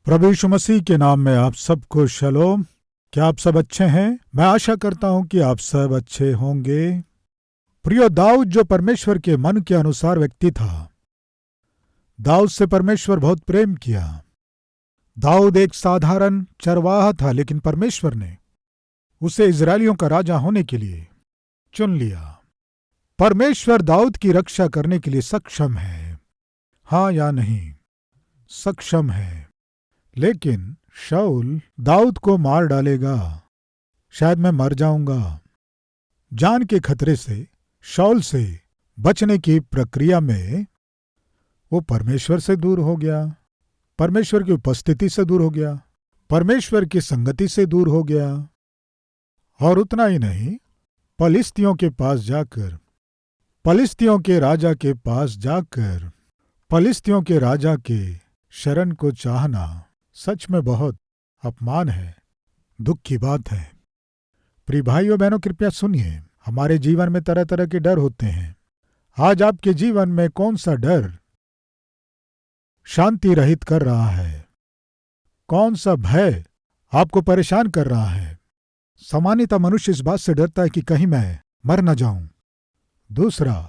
प्रभु यीशु मसीह के नाम में आप सबको शलोम। क्या आप सब अच्छे हैं? मैं आशा करता हूं कि आप सब अच्छे होंगे। प्रियो, दाऊद जो परमेश्वर के मन के अनुसार व्यक्ति था, दाऊद से परमेश्वर बहुत प्रेम किया। दाऊद एक साधारण चरवाहा था, लेकिन परमेश्वर ने उसे इजरायलियों का राजा होने के लिए चुन लिया। परमेश्वर दाऊद की रक्षा करने के लिए सक्षम है, हाँ या नहीं? सक्षम है। लेकिन शाऊल दाऊद को मार डालेगा, शायद मैं मर जाऊंगा। जान के खतरे से शाऊल से बचने की प्रक्रिया में वो परमेश्वर से दूर हो गया, परमेश्वर की उपस्थिति से दूर हो गया, परमेश्वर की संगति से दूर हो गया। और उतना ही नहीं, पलिश्तियों के पास जाकर, पलिश्तियों के राजा के पास जाकर, पलिश्तियों के राजा के शरण को चाहना सच में बहुत अपमान है, दुख की बात है। प्रिय भाइयों बहनों, कृपया सुनिए। हमारे जीवन में तरह तरह के डर होते हैं। आज आपके जीवन में कौन सा डर शांति रहित कर रहा है? कौन सा भय आपको परेशान कर रहा है? सामान्यतः मनुष्य इस बात से डरता है कि कहीं मैं मर न जाऊं। दूसरा,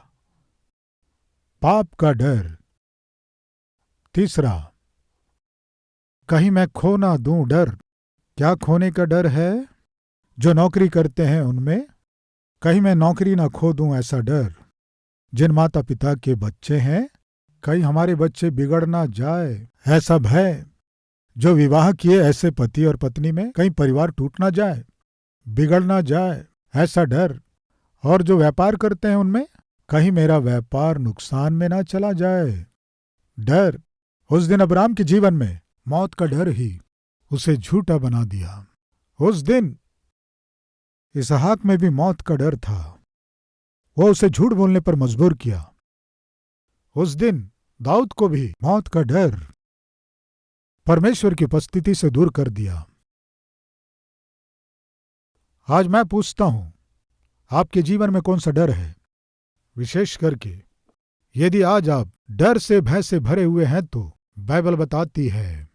पाप का डर। तीसरा, कहीं मैं खो ना दूं डर। क्या खोने का डर है? जो नौकरी करते हैं उनमें, कहीं मैं नौकरी ना खो दूं ऐसा डर। जिन माता पिता के बच्चे हैं, कहीं हमारे बच्चे बिगड़ ना जाए ऐसा भय। जो विवाह किए ऐसे पति और पत्नी में, कहीं परिवार टूट ना जाए, बिगड़ ना जाए ऐसा डर। और जो व्यापार करते हैं उनमें, कहीं मेरा व्यापार नुकसान में ना चला जाए डर। उस दिन अब्राम के जीवन में मौत का डर ही उसे झूठा बना दिया। उस दिन इसहाक में भी मौत का डर था, वो उसे झूठ बोलने पर मजबूर किया। उस दिन दाऊद को भी मौत का डर परमेश्वर की उपस्थिति से दूर कर दिया। आज मैं पूछता हूं, आपके जीवन में कौन सा डर है? विशेष करके यदि आज आप डर से भय से भरे हुए हैं, तो बाइबल बताती है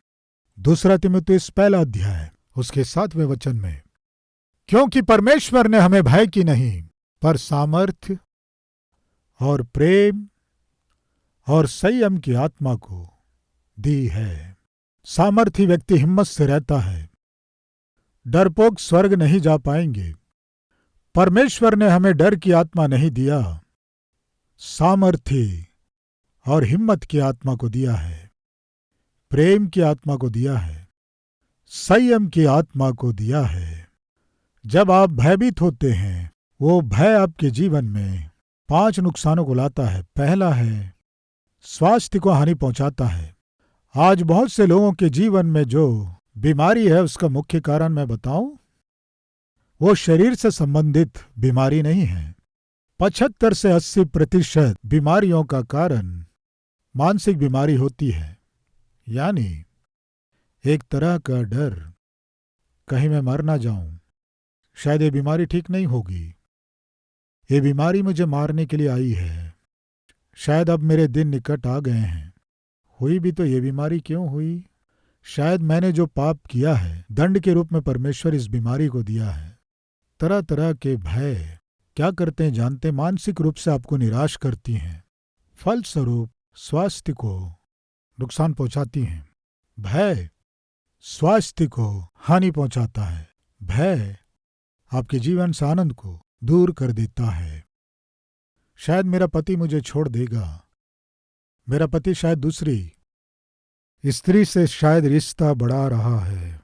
2 तीमुथियुस 1 अध्याय उसके 7वें वचन में, क्योंकि परमेश्वर ने हमें भय की नहीं पर सामर्थ्य और प्रेम और संयम की आत्मा को दी है। सामर्थी व्यक्ति हिम्मत से रहता है। डरपोक स्वर्ग नहीं जा पाएंगे। परमेश्वर ने हमें डर की आत्मा नहीं दिया, सामर्थी और हिम्मत की आत्मा को दिया है, प्रेम की आत्मा को दिया है, संयम की आत्मा को दिया है। जब आप भयभीत होते हैं, वो भय आपके जीवन में 5 नुकसानों को लाता है। पहला है, स्वास्थ्य को हानि पहुंचाता है। आज बहुत से लोगों के जीवन में जो बीमारी है, उसका मुख्य कारण मैं बताऊं, वो शरीर से संबंधित बीमारी नहीं है। 75 से 80% बीमारियों का कारण मानसिक बीमारी होती है। यानी एक तरह का डर, कहीं मैं मर ना जाऊं, शायद ये बीमारी ठीक नहीं होगी, ये बीमारी मुझे मारने के लिए आई है, शायद अब मेरे दिन निकट आ गए हैं। हुई भी तो ये बीमारी क्यों हुई? शायद मैंने जो पाप किया है, दंड के रूप में परमेश्वर इस बीमारी को दिया है। तरह तरह के भय क्या करते हैं जानते? मानसिक रूप से आपको निराश करती हैं, फलस्वरूप स्वास्थ्य को नुकसान पहुंचाती हैं। भय स्वास्थ्य को हानि पहुंचाता है। भय आपके जीवन से आनंद को दूर कर देता है। शायद मेरा पति मुझे छोड़ देगा, मेरा पति शायद दूसरी स्त्री से शायद रिश्ता बढ़ा रहा है,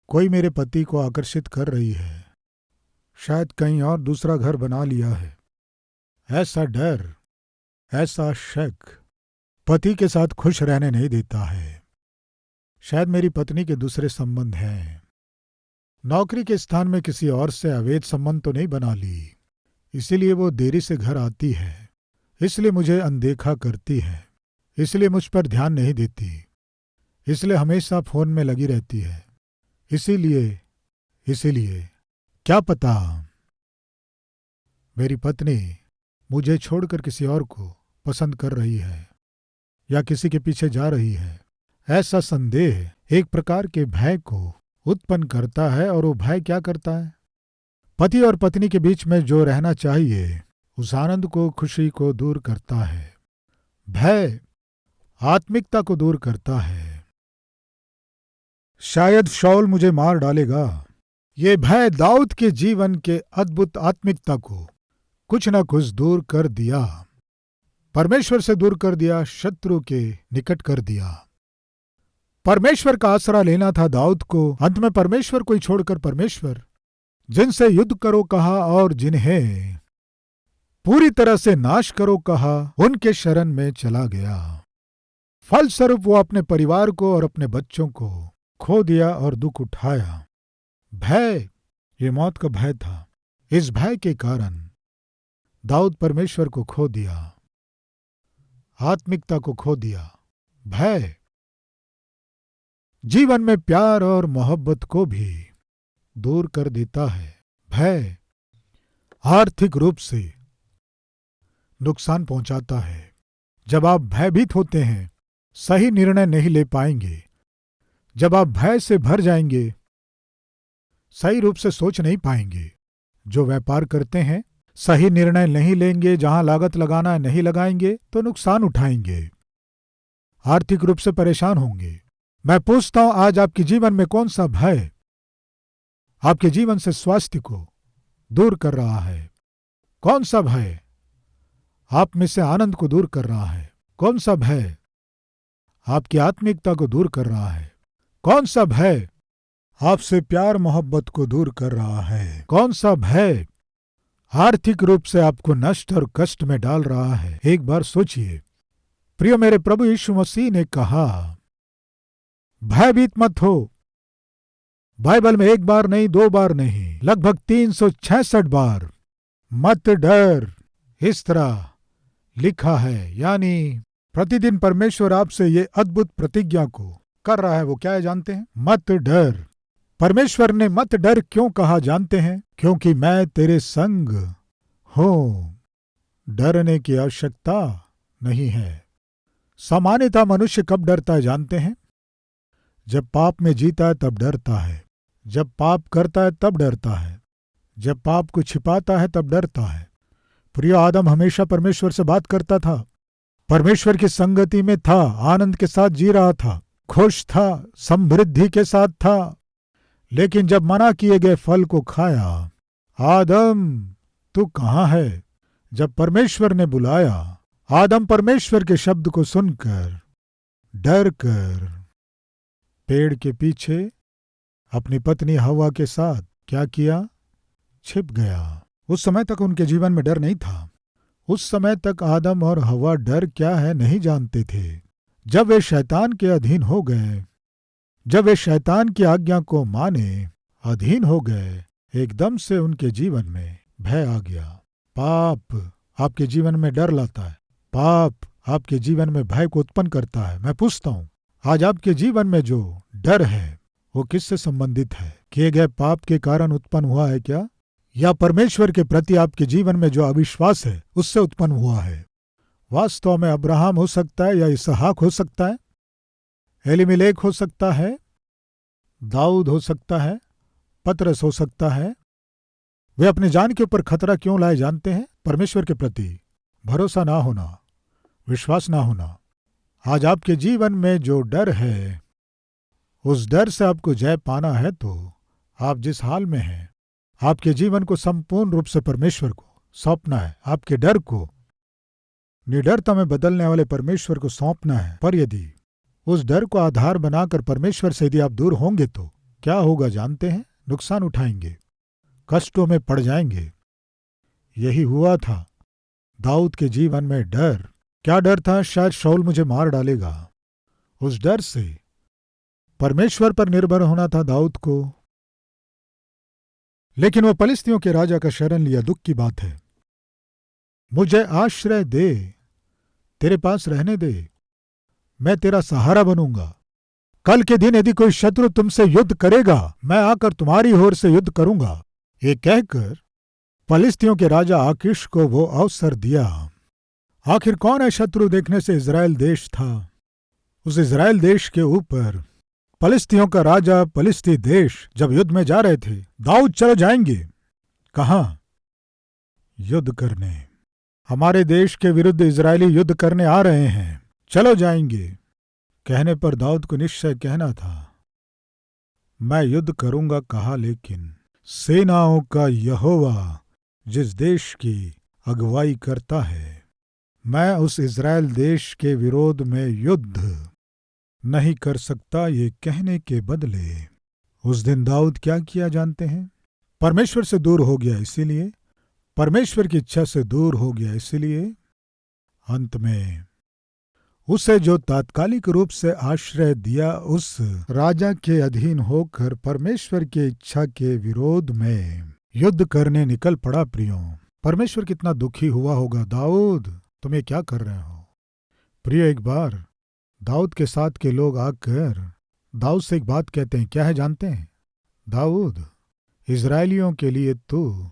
कोई मेरे पति को आकर्षित कर रही है, शायद कहीं और दूसरा घर बना लिया है। ऐसा डर, ऐसा शक पति के साथ खुश रहने नहीं देता है। शायद मेरी पत्नी के दूसरे संबंध हैं, नौकरी के स्थान में किसी और से अवैध संबंध तो नहीं बना ली, इसीलिए वो देरी से घर आती है, इसलिए मुझे अनदेखा करती है, इसलिए मुझ पर ध्यान नहीं देती, इसलिए हमेशा फोन में लगी रहती है, इसीलिए क्या पता मेरी पत्नी मुझे छोड़कर किसी और को पसंद कर रही है या किसी के पीछे जा रही है। ऐसा संदेह एक प्रकार के भय को उत्पन्न करता है, और वो भय क्या करता है? पति और पत्नी के बीच में जो रहना चाहिए उस आनंद को, खुशी को दूर करता है। भय आत्मिकता को दूर करता है। शायद शाऊल मुझे मार डालेगा, ये भय दाऊद के जीवन के अद्भुत आत्मिकता को कुछ न कुछ दूर कर दिया, परमेश्वर से दूर कर दिया, शत्रु के निकट कर दिया। परमेश्वर का आसरा लेना था दाऊद को। अंत में परमेश्वर को ही छोड़कर परमेश्वर जिनसे युद्ध करो कहा और जिन्हें पूरी तरह से नाश करो कहा, उनके शरण में चला गया। फलस्वरूप वो अपने परिवार को और अपने बच्चों को खो दिया और दुख उठाया। भय, ये मौत का भय था। इस भय के कारण दाऊद परमेश्वर को खो दिया, आत्मिकता को खो दिया। भय जीवन में प्यार और मोहब्बत को भी दूर कर देता है। भय आर्थिक रूप से नुकसान पहुंचाता है। जब आप भयभीत होते हैं, सही निर्णय नहीं ले पाएंगे। जब आप भय से भर जाएंगे, सही रूप से सोच नहीं पाएंगे। जो व्यापार करते हैं, सही निर्णय नहीं लेंगे, जहां लागत लगाना है नहीं लगाएंगे तो नुकसान उठाएंगे, आर्थिक रूप से परेशान होंगे। मैं पूछता हूं, आज आपके जीवन में कौन सा भय आपके जीवन से स्वास्थ्य को दूर कर रहा है? कौन सा भय आप में से आनंद को दूर कर रहा है? कौन सा भय आपकी आत्मिकता को दूर कर रहा है? कौन सा भय आपसे प्यार मोहब्बत को दूर कर रहा है? कौन सा भय आर्थिक रूप से आपको नष्ट और कष्ट में डाल रहा है? एक बार सोचिए। प्रिय मेरे प्रभु यीशु मसीह ने कहा, भयभीत मत हो। बाइबल में एक बार नहीं, दो बार नहीं, लगभग 366 बार मत डर इस तरह लिखा है। यानी प्रतिदिन परमेश्वर आपसे ये अद्भुत प्रतिज्ञा को कर रहा है। वो क्या है जानते हैं? मत डर। परमेश्वर ने मत डर क्यों कहा जानते हैं? क्योंकि मैं तेरे संग हूं, डरने की आवश्यकता नहीं है। सामान्यतः मनुष्य कब डरता है जानते हैं? जब पाप में जीता है तब डरता है, जब पाप करता है तब डरता है, जब पाप को छिपाता है तब डरता है। प्रिय आदम हमेशा परमेश्वर से बात करता था, परमेश्वर की संगति में था, आनंद के साथ जी रहा था, खुश था, समृद्धि के साथ था। लेकिन जब मना किए गए फल को खाया, आदम तू कहाँ है? जब परमेश्वर ने बुलाया, आदम परमेश्वर के शब्द को सुनकर डर कर पेड़ के पीछे अपनी पत्नी हवा के साथ क्या किया? छिप गया। उस समय तक उनके जीवन में डर नहीं था। उस समय तक आदम और हवा डर क्या है नहीं जानते थे। जब वे शैतान के अधीन हो गए, जब वे शैतान की आज्ञा को माने, अधीन हो गए, एकदम से उनके जीवन में भय आ गया। पाप आपके जीवन में डर लाता है, पाप आपके जीवन में भय को उत्पन्न करता है। मैं पूछता हूं, आज आपके जीवन में जो डर है वो किससे संबंधित है? किए गए पाप के कारण उत्पन्न हुआ है क्या, या परमेश्वर के प्रति आपके जीवन में जो अविश्वास है उससे उत्पन्न हुआ है? वास्तव में अब्राहम हो सकता है, या इसहाक हो सकता है, एलीमेलेक हो सकता है, दाऊद हो सकता है, पतरस हो सकता है। वे अपनी जान के ऊपर खतरा क्यों लाए जानते हैं? परमेश्वर के प्रति भरोसा ना होना, विश्वास ना होना। आज आपके जीवन में जो डर है, उस डर से आपको जय पाना है तो आप जिस हाल में हैं, आपके जीवन को संपूर्ण रूप से परमेश्वर को सौंपना है। आपके डर को निडरता में बदलने वाले परमेश्वर को सौंपना है। पर यदि उस डर को आधार बनाकर परमेश्वर से यदि आप दूर होंगे तो क्या होगा जानते हैं? नुकसान उठाएंगे, कष्टों में पड़ जाएंगे। यही हुआ था दाऊद के जीवन में। डर, क्या डर था? शायद शाऊल मुझे मार डालेगा। उस डर से परमेश्वर पर निर्भर होना था दाऊद को। लेकिन वो फलिस्तियों के राजा का शरण लिया। दुख की बात है। मुझे आश्रय दे, तेरे पास रहने दे, मैं तेरा सहारा बनूंगा। कल के दिन यदि कोई शत्रु तुमसे युद्ध करेगा, मैं आकर तुम्हारी ओर से युद्ध करूंगा। ये कहकर फलिस्तियों के राजा आकीश को वो अवसर दिया। आखिर कौन है शत्रु देखने से इजराइल देश था। उस इज़राइल देश के ऊपर फलिस्तियों का राजा फलिस्ती देश जब युद्ध में जा रहे थे, दाऊद चलो जाएंगे। कहां? युद्ध करने। हमारे देश के विरुद्ध इजरायली युद्ध करने आ रहे हैं, चलो जाएंगे। कहने पर दाऊद को निश्चय कहना था, मैं युद्ध करूंगा कहा, लेकिन सेनाओं का यहोवा जिस देश की अगुवाई करता है, मैं उस इज़राइल देश के विरोध में युद्ध नहीं कर सकता। ये कहने के बदले उस दिन दाऊद क्या किया जानते हैं? परमेश्वर से दूर हो गया, इसीलिए परमेश्वर की इच्छा से दूर हो गया, इसीलिए अंत में उसे जो तात्कालिक रूप से आश्रय दिया उस राजा के अधीन होकर परमेश्वर की इच्छा के विरोध में युद्ध करने निकल पड़ा। प्रियो, परमेश्वर कितना दुखी हुआ होगा, दाऊद तुम ये क्या कर रहे हो? प्रियो, एक बार दाऊद के साथ के लोग आकर दाऊद से एक बात कहते हैं, क्या है जानते हैं? दाऊद, इजरायलियों के लिए तू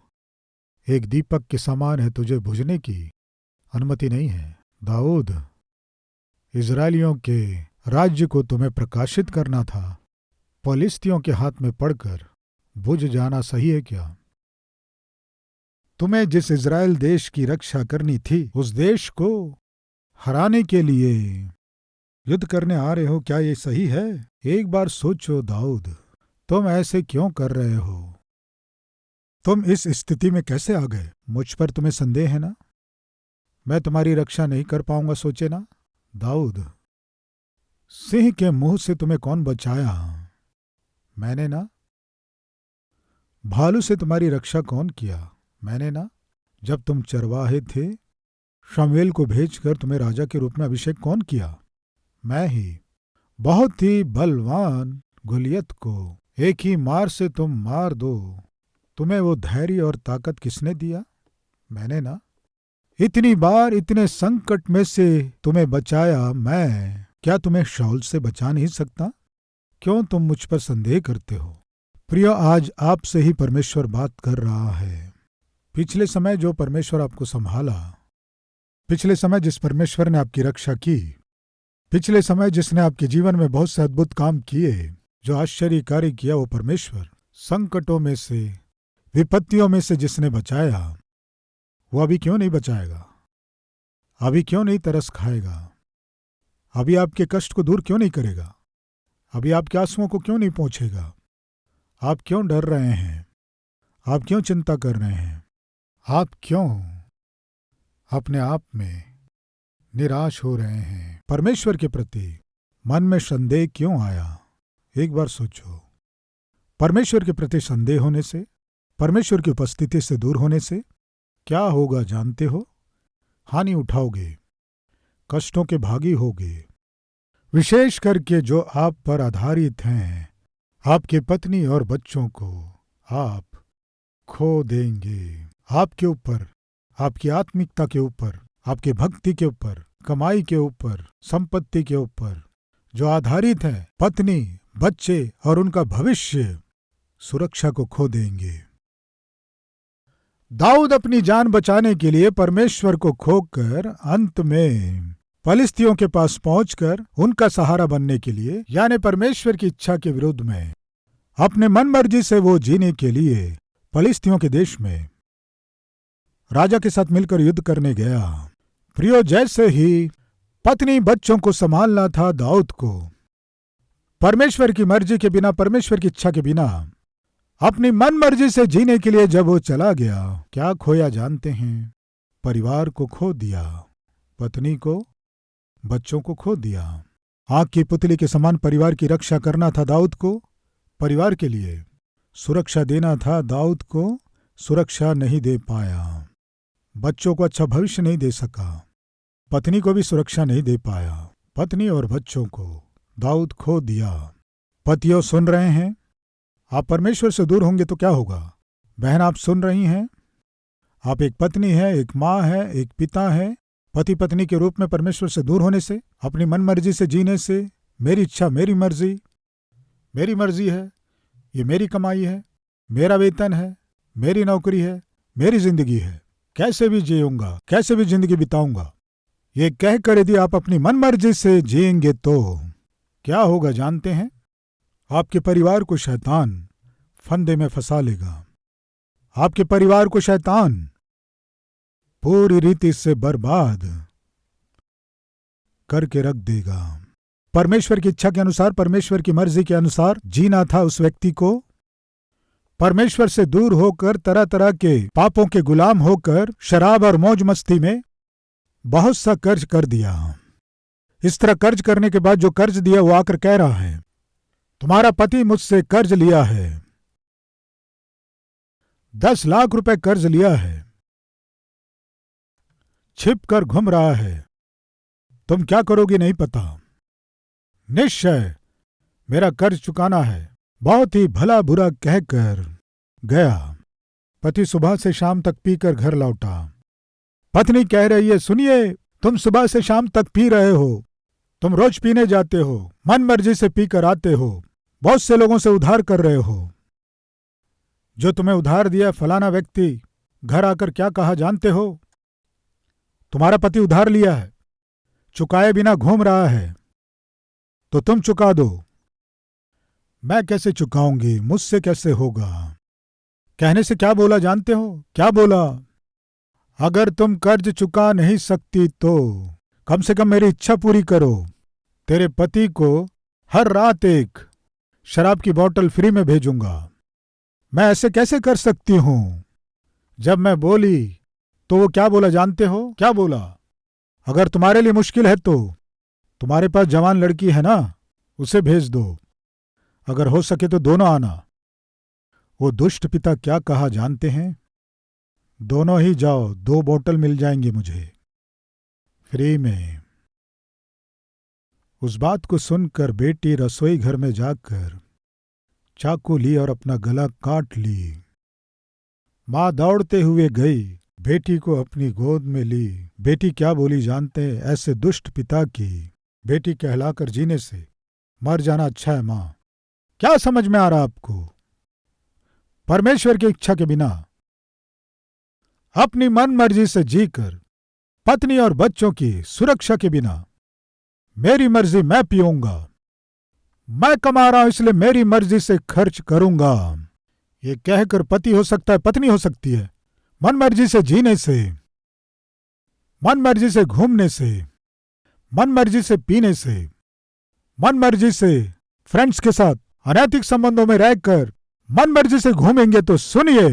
एक दीपक के समान है, तुझे बुझने की अनुमति नहीं है। दाऊद, इजरायलियों के राज्य को तुम्हें प्रकाशित करना था, फलिस्तियों के हाथ में पड़कर बुझ जाना सही है क्या? तुम्हें जिस इजराइल देश की रक्षा करनी थी, उस देश को हराने के लिए युद्ध करने आ रहे हो, क्या ये सही है? एक बार सोचो दाऊद, तुम ऐसे क्यों कर रहे हो? तुम इस स्थिति में कैसे आ गए? मुझ पर तुम्हें संदेह है ना? मैं तुम्हारी रक्षा नहीं कर पाऊंगा, सोचे ना? दाऊद, सिंह के मुंह से तुम्हें कौन बचाया? मैंने ना? भालू से तुम्हारी रक्षा कौन किया? मैंने ना? जब तुम चरवाहे थे, शमूएल को भेजकर तुम्हें राजा के रूप में अभिषेक कौन किया? मैं ही। बहुत ही बलवान गोलियत को एक ही मार से तुम मार दो, तुम्हें वो धैर्य और ताकत किसने दिया? मैंने ना? इतनी बार इतने संकट में से तुम्हें बचाया मैं, क्या तुम्हें शाऊल से बचा नहीं सकता? क्यों तुम मुझ पर संदेह करते हो? प्रियो, आज आपसे ही परमेश्वर बात कर रहा है। पिछले समय जो परमेश्वर आपको संभाला, पिछले समय जिस परमेश्वर ने आपकी रक्षा की, पिछले समय जिसने आपके जीवन में बहुत से अद्भुत काम किए, जो आश्चर्य कार्य किया, वो परमेश्वर संकटों में से, विपत्तियों में से जिसने बचाया, वो अभी क्यों नहीं बचाएगा? अभी क्यों नहीं तरस खाएगा? अभी आपके कष्ट को दूर क्यों नहीं करेगा? अभी आपके आंसुओं को क्यों नहीं पोंछेगा? आप क्यों डर रहे हैं? आप क्यों चिंता कर रहे हैं? आप क्यों अपने आप में निराश हो रहे हैं? परमेश्वर के प्रति मन में संदेह क्यों आया? एक बार सोचो। परमेश्वर के प्रति संदेह होने से, परमेश्वर की उपस्थिति से दूर होने से क्या होगा जानते हो? हानि उठाओगे, कष्टों के भागी होगे। विशेष करके जो आप पर आधारित हैं, आपके पत्नी और बच्चों को आप खो देंगे। आपके ऊपर, आपकी आत्मिकता के ऊपर, आपकी भक्ति के ऊपर, कमाई के ऊपर, संपत्ति के ऊपर जो आधारित है, पत्नी, बच्चे और उनका भविष्य, सुरक्षा को खो देंगे। दाऊद अपनी जान बचाने के लिए परमेश्वर को खोकर अंत में फलिस्तियों के पास पहुंचकर उनका सहारा बनने के लिए, यानी परमेश्वर की इच्छा के विरुद्ध में अपने मन मर्जी से वो जीने के लिए फलिस्तियों के देश में राजा के साथ मिलकर युद्ध करने गया। प्रियो, जैसे ही पत्नी बच्चों को संभालना था दाऊद को, परमेश्वर की मर्जी के बिना, परमेश्वर की इच्छा के बिना अपनी मन मर्जी से जीने के लिए जब वो चला गया, क्या खोया जानते हैं? परिवार को खो दिया, पत्नी को, बच्चों को खो दिया। आग की पुतली के समान परिवार की रक्षा करना था दाऊद को, परिवार के लिए सुरक्षा देना था दाऊद को, सुरक्षा नहीं दे पाया। बच्चों को अच्छा भविष्य नहीं दे सका, पत्नी को भी सुरक्षा नहीं दे पाया। पत्नी और बच्चों को दाऊद खो दिया। पतियों, सुन रहे हैं? आप परमेश्वर से दूर होंगे तो क्या होगा? बहन, आप सुन रही हैं? आप एक पत्नी है, एक माँ है, एक पिता है। पति पत्नी के रूप में परमेश्वर से दूर होने से, अपनी मन मर्जी से जीने से, मेरी इच्छा मेरी मर्जी है, ये मेरी कमाई है, मेरा वेतन है, मेरी नौकरी है, मेरी जिंदगी है, कैसे भी जीऊंगा, कैसे भी जिंदगी बिताऊंगा, ये कहकर यदि आप अपनी मनमर्जी से जिएंगे तो क्या होगा जानते हैं? आपके परिवार को शैतान फंदे में फंसा लेगा। आपके परिवार को शैतान पूरी रीति से बर्बाद करके रख देगा। परमेश्वर की इच्छा के अनुसार, परमेश्वर की मर्जी के अनुसार जीना था उस व्यक्ति को। परमेश्वर से दूर होकर, तरह तरह के पापों के गुलाम होकर, शराब और मौज मस्ती में बहुत सा कर्ज कर दिया। इस तरह कर्ज करने के बाद जो कर्ज दिया वो आकर कह रहा है, तुम्हारा पति मुझसे कर्ज लिया है, 10 लाख रुपए कर्ज लिया है, छिप कर घूम रहा है, तुम क्या करोगी नहीं पता, निश्चय मेरा कर्ज चुकाना है। बहुत ही भला बुरा कहकर गया। पति सुबह से शाम तक पीकर घर लौटा। पत्नी कह रही है, सुनिए, तुम सुबह से शाम तक पी रहे हो, तुम रोज पीने जाते हो, मन मर्जी से पीकर आते हो, बहुत से लोगों से उधार कर रहे हो। जो तुम्हें उधार दिया फलाना व्यक्ति घर आकर क्या कहा जानते हो? तुम्हारा पति उधार लिया है, चुकाए बिना घूम रहा है, तो तुम चुका दो। मैं कैसे चुकाऊंगी, मुझसे कैसे होगा? कहने से क्या बोला जानते हो? क्या बोला? अगर तुम कर्ज चुका नहीं सकती तो कम से कम मेरी इच्छा पूरी करो, तेरे पति को हर रात एक शराब की बोतल फ्री में भेजूंगा। मैं ऐसे कैसे कर सकती हूं? जब मैं बोली तो वो क्या बोला जानते हो? क्या बोला? अगर तुम्हारे लिए मुश्किल है तो तुम्हारे पास जवान लड़की है ना, उसे भेज दो, अगर हो सके तो दोनों आना। वो दुष्ट पिता क्या कहा जानते हैं? दोनों ही जाओ, 2 बोतल मिल जाएंगी मुझे फ्री में। उस बात को सुनकर बेटी रसोई घर में जाकर चाकू ली और अपना गला काट ली। मां दौड़ते हुए गई, बेटी को अपनी गोद में ली। बेटी क्या बोली जानते हैं? ऐसे दुष्ट पिता की बेटी कहलाकर जीने से मर जाना अच्छा है। मां, क्या समझ में आ रहा आपको? परमेश्वर की इच्छा के बिना अपनी मन मर्जी से जीकर, पत्नी और बच्चों की सुरक्षा के बिना, मेरी मर्जी मैं पीऊंगा, मैं कमा रहा हूं इसलिए मेरी मर्जी से खर्च करूंगा, ये कहकर पति हो सकता है, पत्नी हो सकती है, मन मर्जी से जीने से, मन मर्जी से घूमने से, मन मर्जी से पीने से, मन मर्जी से फ्रेंड्स के साथ अनैतिक संबंधों में रहकर मन मर्जी से घूमेंगे तो सुनिए,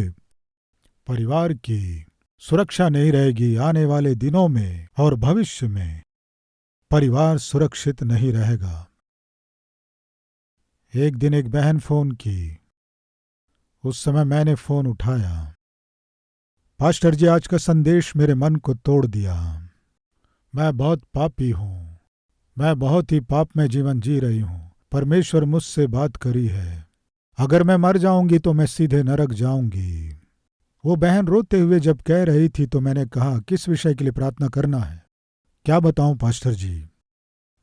परिवार की सुरक्षा नहीं रहेगी। आने वाले दिनों में और भविष्य में परिवार सुरक्षित नहीं रहेगा। एक दिन एक बहन फोन की, उस समय मैंने फोन उठाया। पास्टर जी, आज का संदेश मेरे मन को तोड़ दिया। मैं बहुत पापी हूं, मैं बहुत ही पाप में जीवन जी रही हूं। परमेश्वर मुझसे बात करी है, अगर मैं मर जाऊंगी तो मैं सीधे नरक जाऊंगी। वो बहन रोते हुए जब कह रही थी तो मैंने कहा, किस विषय के लिए प्रार्थना करना है? क्या बताऊं पास्टर जी,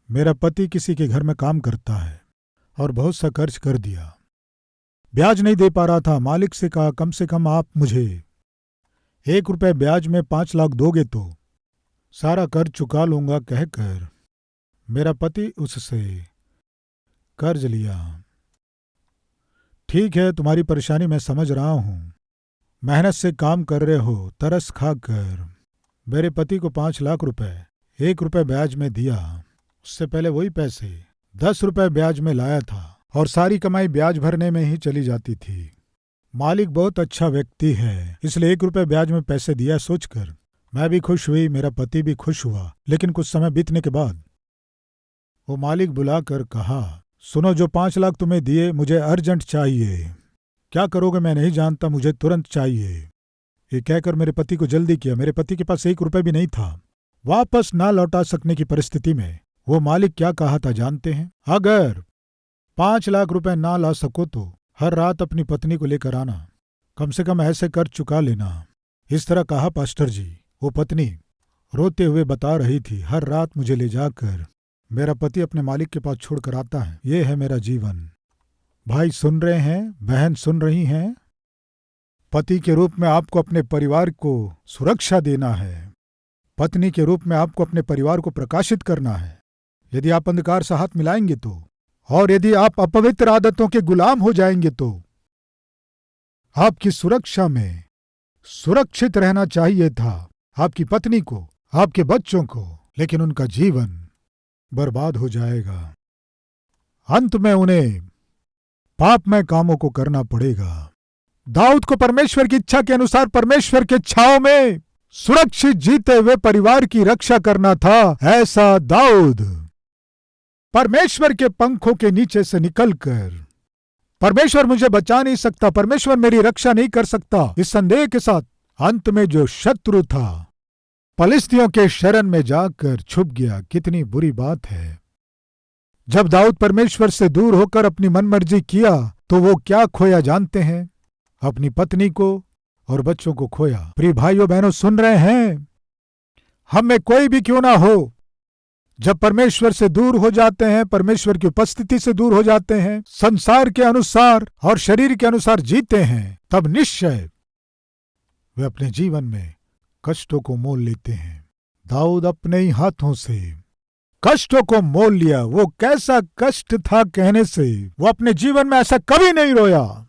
मेरा पति किसी के घर में काम करता है और बहुत सा कर्ज कर दिया, ब्याज नहीं दे पा रहा था। मालिक से कहा, कम से कम आप मुझे 1 रुपए ब्याज में 5 लाख दोगे तो सारा कर्ज चुका लूंगा कहकर मेरा पति उससे कर्ज लिया। ठीक है, तुम्हारी परेशानी मैं समझ रहा हूं, मेहनत से काम कर रहे हो, तरस खाकर मेरे पति को 5 लाख रुपए 1 रुपए ब्याज में दिया। उससे पहले वही पैसे 10 रुपए ब्याज में लाया था और सारी कमाई ब्याज भरने में ही चली जाती थी। मालिक बहुत अच्छा व्यक्ति है, इसलिए 1 रुपए ब्याज में पैसे दिया सोचकर मैं भी खुश हुई, मेरा पति भी खुश हुआ। लेकिन कुछ समय बीतने के बाद वो मालिक बुलाकर कहा, सुनो, जो 5 लाख तुम्हें दिए मुझे अर्जेंट चाहिए। क्या करोगे मैं नहीं जानता, मुझे तुरंत चाहिए। ये कहकर मेरे पति को जल्दी किया। मेरे पति के पास 1 रुपए भी नहीं था। वापस ना लौटा सकने की परिस्थिति में वो मालिक क्या कहा था जानते हैं? अगर 5 लाख रुपए ना ला सको तो हर रात अपनी पत्नी को लेकर आना, कम से कम ऐसे कर चुका लेना। इस तरह कहा पास्टर जी। वो पत्नी रोते हुए बता रही थी, हर रात मुझे ले जाकर मेरा पति अपने मालिक के पास छोड़कर आता है। ये है मेरा जीवन। भाई सुन रहे हैं, बहन सुन रही हैं, पति के रूप में आपको अपने परिवार को सुरक्षा देना है। पत्नी के रूप में आपको अपने परिवार को प्रकाशित करना है। यदि आप अंधकार से हाथ मिलाएंगे तो, और यदि आप अपवित्र आदतों के गुलाम हो जाएंगे तो, आपकी सुरक्षा में सुरक्षित रहना चाहिए था आपकी पत्नी को, आपके बच्चों को, लेकिन उनका जीवन बर्बाद हो जाएगा। अंत में उन्हें पापमय कामों को करना पड़ेगा। दाऊद को परमेश्वर की इच्छा के अनुसार परमेश्वर के छांव में सुरक्षित जीते हुए परिवार की रक्षा करना था। ऐसा दाऊद परमेश्वर के पंखों के नीचे से निकलकर परमेश्वर मुझे बचा नहीं सकता, परमेश्वर मेरी रक्षा नहीं कर सकता, इस संदेह के साथ अंत में जो शत्रु था फलिस्तियों के शरण में जाकर छुप गया। कितनी बुरी बात है। जब दाऊद परमेश्वर से दूर होकर अपनी मनमर्जी किया तो वो क्या खोया जानते हैं? अपनी पत्नी को और बच्चों को खोया। प्रिय भाइयों बहनों, सुन रहे हैं? हम में कोई भी क्यों ना हो, जब परमेश्वर से दूर हो जाते हैं, परमेश्वर की उपस्थिति से दूर हो जाते हैं, संसार के अनुसार और शरीर के अनुसार जीते हैं, तब निश्चय वे अपने जीवन में कष्टों को मोल लेते हैं। दाऊद अपने ही हाथों से कष्टों को मोल लिया। वो कैसा कष्ट था कहने से, वो अपने जीवन में ऐसा कभी नहीं रोया,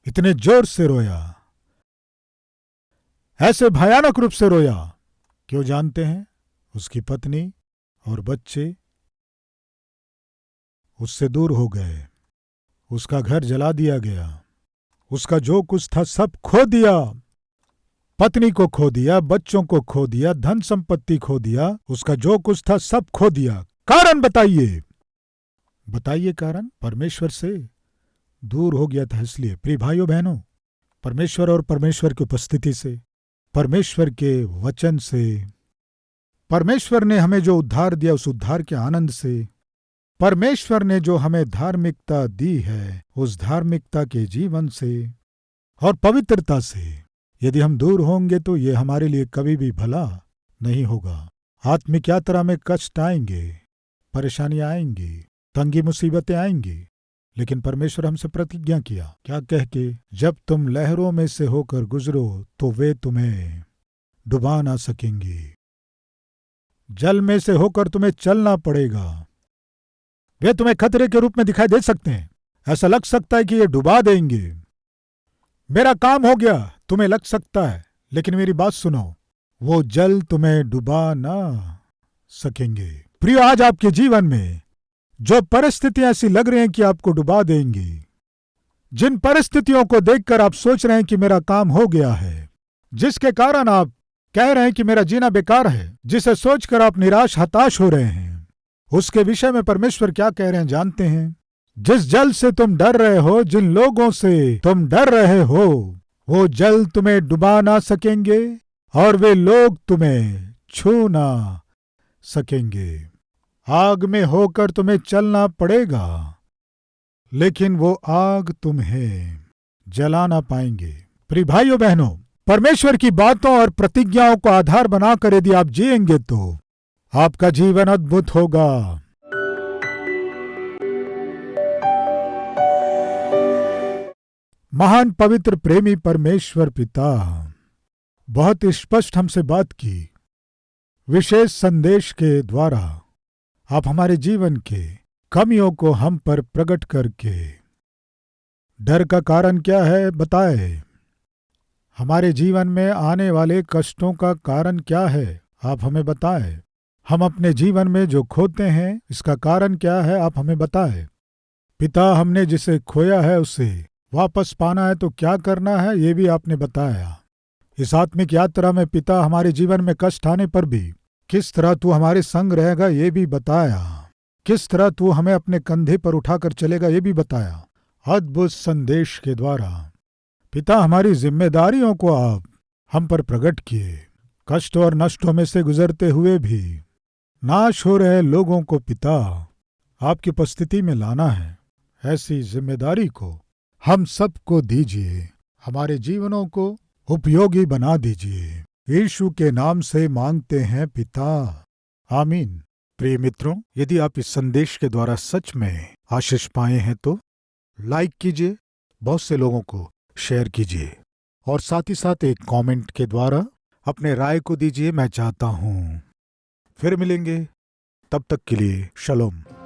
इतने जोर से रोया, ऐसे भयानक रूप से रोया। क्यों जानते हैं? उसकी पत्नी और बच्चे उससे दूर हो गए, उसका घर जला दिया गया, उसका जो कुछ था सब खो दिया, पत्नी को खो दिया, बच्चों को खो दिया, धन संपत्ति खो दिया, उसका जो कुछ था सब खो दिया। कारण बताइए, बताइए कारण? परमेश्वर से दूर हो गया था इसलिए। प्रिय भाइयों बहनों, परमेश्वर और परमेश्वर की उपस्थिति से, परमेश्वर के वचन से, परमेश्वर ने हमें जो उद्धार दिया उस उद्धार के आनंद से, परमेश्वर ने जो हमें धार्मिकता दी है उस धार्मिकता के जीवन से और पवित्रता से यदि हम दूर होंगे तो ये हमारे लिए कभी भी भला नहीं होगा। आत्मिक यात्रा में कष्ट आएंगे, परेशानियां आएंगी, तंगी मुसीबतें आएंगी, लेकिन परमेश्वर हमसे प्रतिज्ञा किया, क्या कह के? जब तुम लहरों में से होकर गुजरो तो वे तुम्हें डुबा ना सकेंगी। जल में से होकर तुम्हें चलना पड़ेगा। वे तुम्हें खतरे के रूप में दिखाई दे सकते हैं, ऐसा लग सकता है कि ये डुबा देंगे, मेरा काम हो गया, तुम्हें लग सकता है, लेकिन मेरी बात सुनो, वो जल तुम्हें डुबा ना सकेंगे। प्रिय, आज आपके जीवन में जो परिस्थितियां ऐसी लग रही हैं कि आपको डुबा देंगी, जिन परिस्थितियों को देखकर आप सोच रहे हैं कि मेरा काम हो गया है, जिसके कारण आप कह रहे हैं कि मेरा जीना बेकार है, जिसे सोचकर आप निराश हताश हो रहे हैं, उसके विषय में परमेश्वर क्या कह रहे हैं जानते हैं? जिस जल से तुम डर रहे हो, जिन लोगों से तुम डर रहे हो, वो जल तुम्हें डुबा ना सकेंगे और वे लोग तुम्हें छू ना सकेंगे। आग में होकर तुम्हें चलना पड़ेगा, लेकिन वो आग तुम्हें जला ना पाएंगे। प्रिय भाइयों बहनों, परमेश्वर की बातों और प्रतिज्ञाओं को आधार बनाकर यदि आप जिएंगे तो आपका जीवन अद्भुत होगा। महान पवित्र प्रेमी परमेश्वर पिता बहुत स्पष्ट हमसे बात की। विशेष संदेश के द्वारा आप हमारे जीवन के कमियों को हम पर प्रकट करके डर का कारण क्या है बताए, हमारे जीवन में आने वाले कष्टों का कारण क्या है आप हमें बताएं, हम अपने जीवन में जो खोते हैं इसका कारण क्या है आप हमें बताएं। पिता, हमने जिसे खोया है उसे वापस पाना है तो क्या करना है ये भी आपने बताया। इस आत्मिक यात्रा में पिता, हमारे जीवन में कष्ट आने पर भी किस तरह तू हमारे संग रहेगा ये भी बताया, किस तरह तू हमें अपने कंधे पर उठाकर चलेगा ये भी बताया। अद्भुत संदेश के द्वारा पिता, हमारी जिम्मेदारियों को आप हम पर प्रकट किए। कष्ट और नष्टों में से गुजरते हुए भी नाश हो रहे लोगों को पिता आपकी उपस्थिति में लाना है, ऐसी जिम्मेदारी को हम सबको दीजिए, हमारे जीवनों को उपयोगी बना दीजिए। यीशु के नाम से मांगते हैं पिता, आमीन। प्रिय मित्रों, यदि आप इस संदेश के द्वारा सच में आशीष पाए हैं तो लाइक कीजिए, बहुत से लोगों को शेयर कीजिए और साथ ही साथ एक कमेंट के द्वारा अपने राय को दीजिए, मैं चाहता हूं। फिर मिलेंगे, तब तक के लिए शलोम।